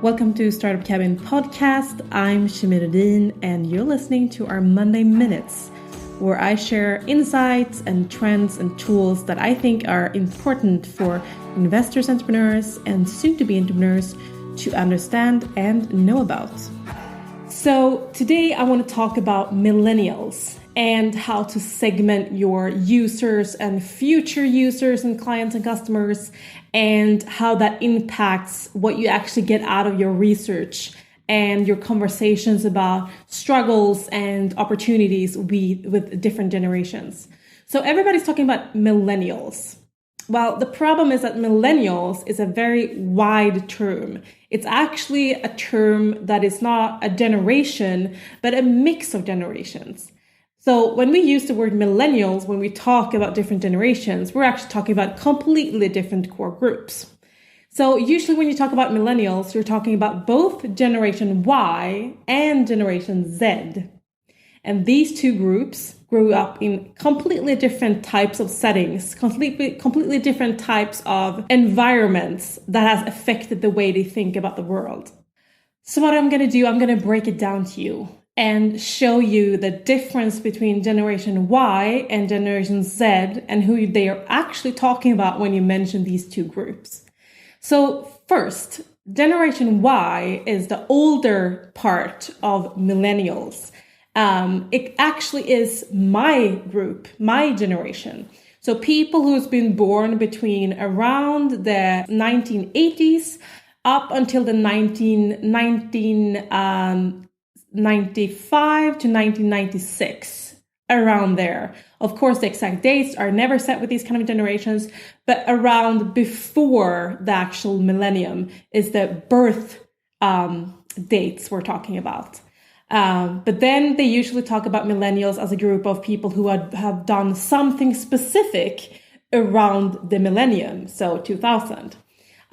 Welcome to Startup Cabin podcast. I'm Xue Mei Rhodin, and you're listening to our Monday Minutes, where I share insights and trends and tools that I think are important for investors, entrepreneurs, and soon-to-be entrepreneurs to understand and know about. So today I want to talk about millennials and how to segment your users and future users and clients and customers, and how that impacts what you actually get out of your research and your conversations about struggles and opportunities with different generations. So everybody's talking about millennials. Well, the problem is that millennials is a very wide term. It's actually a term that is not a generation, but a mix of generations. So when we use the word millennials, when we talk about different generations, we're actually talking about completely different core groups. So usually when you talk about millennials, you're talking about both Generation Y and Generation Z. And these two groups grew up in completely different types of settings, completely different types of environments that has affected the way they think about the world. So what I'm going to do, I'm going to break it down to you and show you the difference between Generation Y and Generation Z and who they are actually talking about when you mention these two groups. So first, Generation Y is the older part of millennials. It actually is my group, my generation. So people who's been born between around the 1980s up until the 1995 to 1996, around there. Of course, the exact dates are never set with these kind of generations, but around before the actual millennium is the birth dates we're talking about. But then they usually talk about millennials as a group of people who have done something specific around the millennium, so 2000.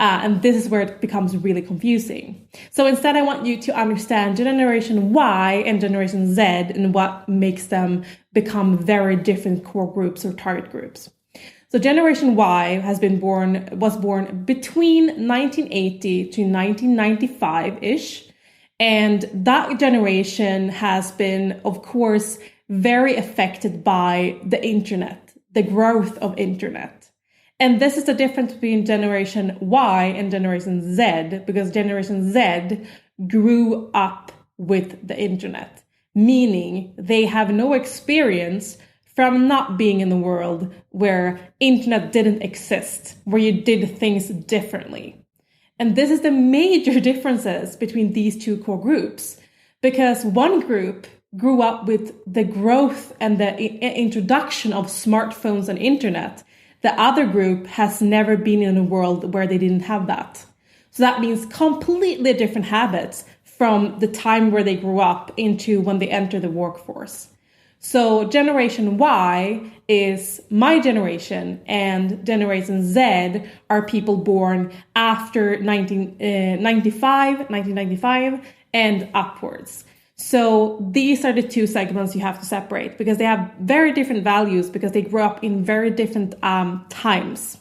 And this is where it becomes really confusing. So instead, I want you to understand Generation Y and Generation Z and what makes them become very different core groups or target groups. So Generation Y was born between 1980 to 1995-ish. And that generation has been, of course, very affected by the internet, the growth of internet. And this is the difference between Generation Y and Generation Z, because Generation Z grew up with the internet, meaning they have no experience from not being in the world where internet didn't exist, where you did things differently. And this is the major differences between these two core groups, because one group grew up with the growth and the introduction of smartphones and internet. The other group has never been in a world where they didn't have that. So that means completely different habits from the time where they grew up into when they enter the workforce. So Generation Y is my generation, and Generation Z are people born after 1995 and upwards. So these are the two segments you have to separate because they have very different values because they grew up in very different times.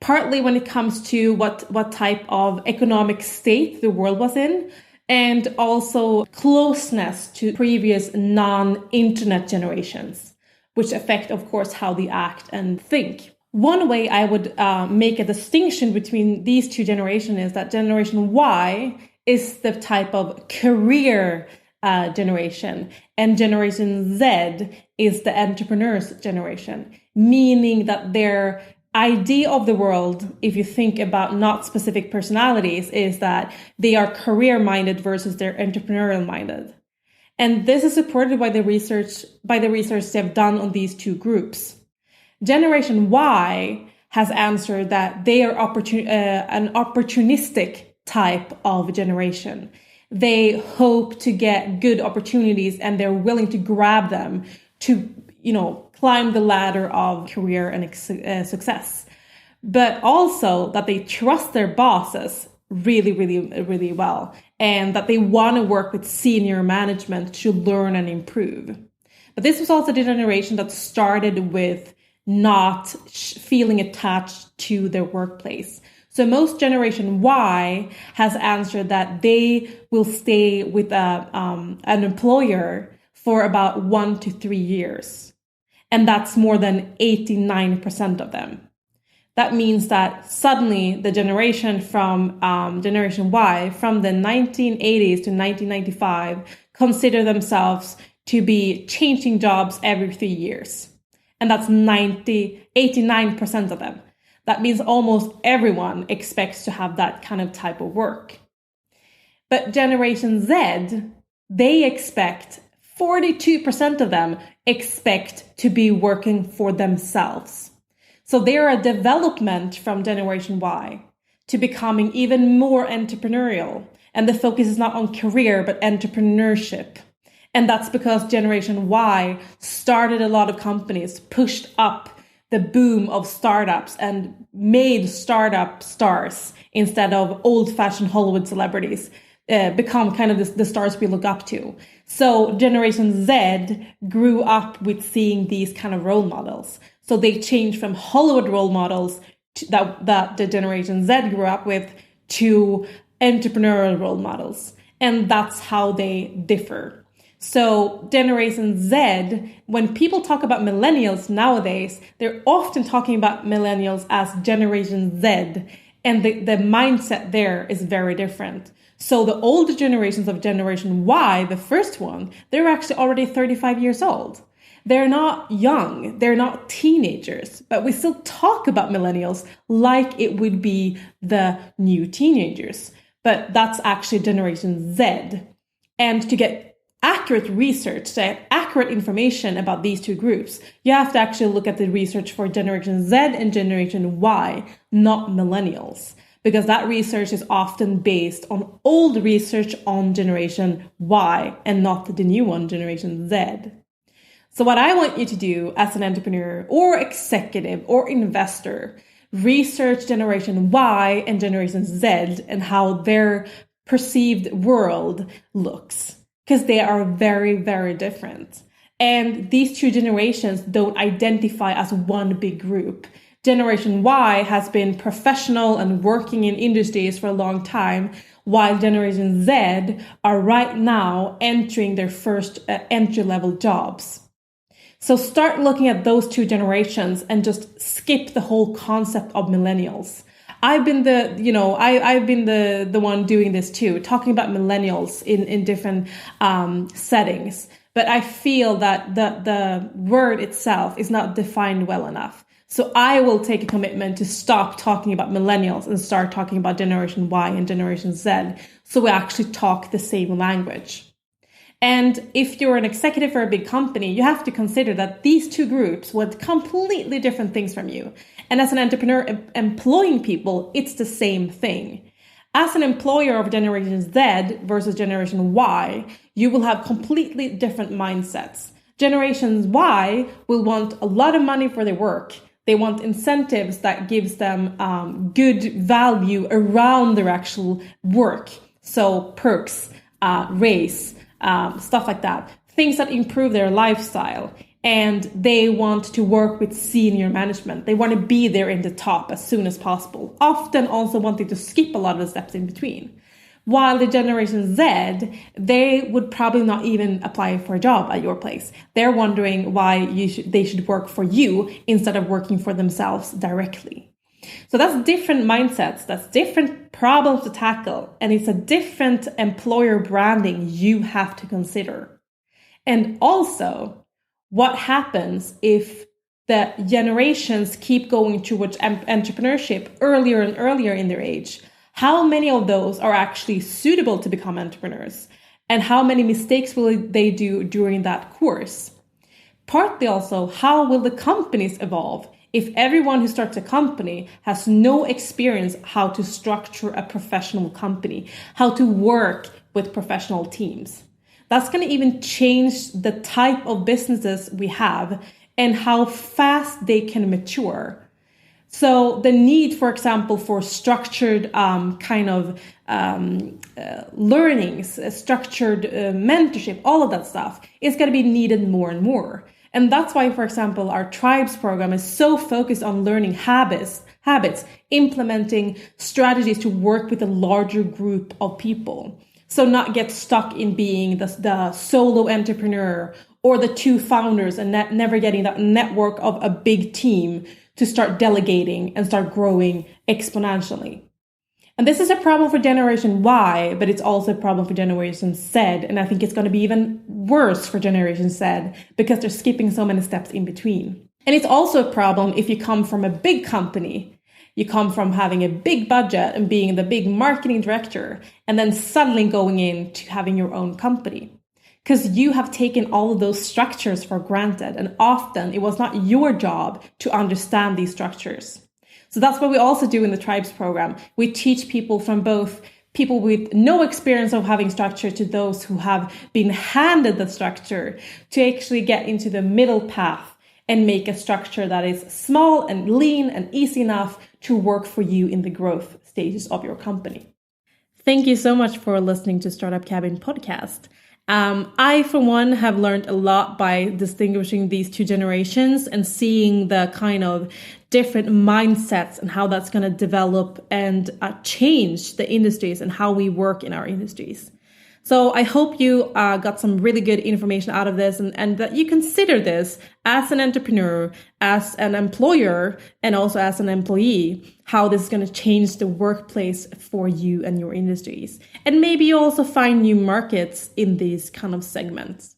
Partly when it comes to what type of economic state the world was in, and also closeness to previous non-internet generations, which affect, of course, how they act and think. One way I would make a distinction between these two generations is that Generation Y is the type of career generation, and Generation Z is the entrepreneur's generation, meaning that their idea of the world, if you think about not specific personalities, is that they are career-minded versus they're entrepreneurial-minded. And this is supported by the research they've done on these two groups. Generation Y has answered that they are an opportunistic type of generation. They hope to get good opportunities and they're willing to grab them to, climb the ladder of career and success. But also that they trust their bosses really, really, really well, and that they want to work with senior management to learn and improve. But this was also the generation that started with not feeling attached to their workplace. So most Generation Y has answered that they will stay with an employer for about 1 to 3 years. And that's more than 89% of them. That means that suddenly the generation from Generation Y from the 1980s to 1995 consider themselves to be changing jobs every 3 years. And that's 89% of them. That means almost everyone expects to have that kind of type of work. But Generation Z, they expect, 42% of them expect to be working for themselves. So they are a development from Generation Y to becoming even more entrepreneurial. And the focus is not on career, but entrepreneurship. And that's because Generation Y started a lot of companies, pushed up the boom of startups and made startup stars instead of old-fashioned Hollywood celebrities become kind of the stars we look up to. So Generation Z grew up with seeing these kind of role models. So they changed from Hollywood role models that the Generation Z grew up with to entrepreneurial role models. And that's how they differ. So Generation Z, when people talk about millennials nowadays, they're often talking about millennials as Generation Z. And the mindset there is very different. So the older generations of Generation Y, the first one, they're actually already 35 years old. They're not young, they're not teenagers, but we still talk about millennials like it would be the new teenagers. But that's actually Generation Z. And to get accurate research, accurate information about these two groups, you have to actually look at the research for Generation Z and Generation Y, not millennials. Because that research is often based on old research on Generation Y and not the new one, Generation Z. So what I want you to do as an entrepreneur or executive or investor, research Generation Y and Generation Z and how their perceived world looks. Because they are very, very different. And these two generations don't identify as one big group. Generation Y has been professional and working in industries for a long time, while Generation Z are right now entering their first entry-level jobs. So start looking at those two generations and just skip the whole concept of millennials. I've been the one doing this too, talking about millennials in different settings. But I feel that the word itself is not defined well enough. So I will take a commitment to stop talking about millennials and start talking about Generation Y and Generation Z, so we actually talk the same language. And if you're an executive for a big company, you have to consider that these two groups want completely different things from you. And as an entrepreneur employing people, it's the same thing. As an employer of Generation Z versus Generation Y, you will have completely different mindsets. Generation Y will want a lot of money for their work. They want incentives that gives them good value around their actual work. So perks, raise, stuff like that. Things that improve their lifestyle. And they want to work with senior management. They want to be there in the top as soon as possible. Often also wanting to skip a lot of the steps in between. While the Generation Z, they would probably not even apply for a job at your place. They're wondering why they should work for you instead of working for themselves directly. So that's different mindsets, that's different problems to tackle, and it's a different employer branding you have to consider. And also, what happens if the generations keep going towards entrepreneurship earlier and earlier in their age? How many of those are actually suitable to become entrepreneurs? And how many mistakes will they do during that course? Partly also, how will the companies evolve if everyone who starts a company has no experience how to structure a professional company, how to work with professional teams? That's going to even change the type of businesses we have and how fast they can mature. So the need, for example, for structured learnings, structured mentorship, all of that stuff is going to be needed more and more. And that's why, for example, our tribes program is so focused on learning habits habits, implementing strategies to work with a larger group of people. So not get stuck in being the solo entrepreneur or the two founders and never getting that network of a big team to start delegating and start growing exponentially. And this is a problem for Generation Y, but it's also a problem for Generation Z. And I think it's going to be even worse for Generation Z because they're skipping so many steps in between. And it's also a problem if you come from a big company. You come from having a big budget and being the big marketing director and then suddenly going into having your own company. Because you have taken all of those structures for granted. And often it was not your job to understand these structures. So that's what we also do in the Tribes program. We teach people from both people with no experience of having structure to those who have been handed the structure to actually get into the middle path and make a structure that is small and lean and easy enough to work for you in the growth stages of your company. Thank you so much for listening to Startup Cabin podcast. I, for one, have learned a lot by distinguishing these two generations and seeing the kind of different mindsets and how that's going to develop and change the industries and how we work in our industries. So I hope you got some really good information out of this and that you consider this as an entrepreneur, as an employer, and also as an employee, how this is going to change the workplace for you and your industries. And maybe you also find new markets in these kind of segments.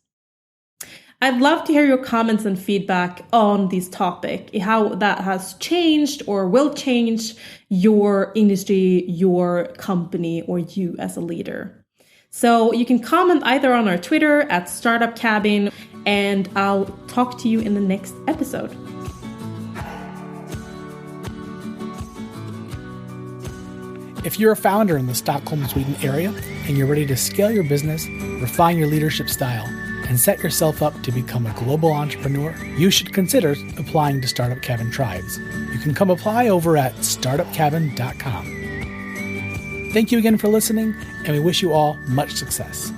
I'd love to hear your comments and feedback on this topic, how that has changed or will change your industry, your company, or you as a leader. So you can comment either on our Twitter at Startup Cabin, and I'll talk to you in the next episode. If you're a founder in the Stockholm, Sweden area, and you're ready to scale your business, refine your leadership style, and set yourself up to become a global entrepreneur, you should consider applying to Startup Cabin Tribes. You can come apply over at startupcabin.com. Thank you again for listening, and we wish you all much success.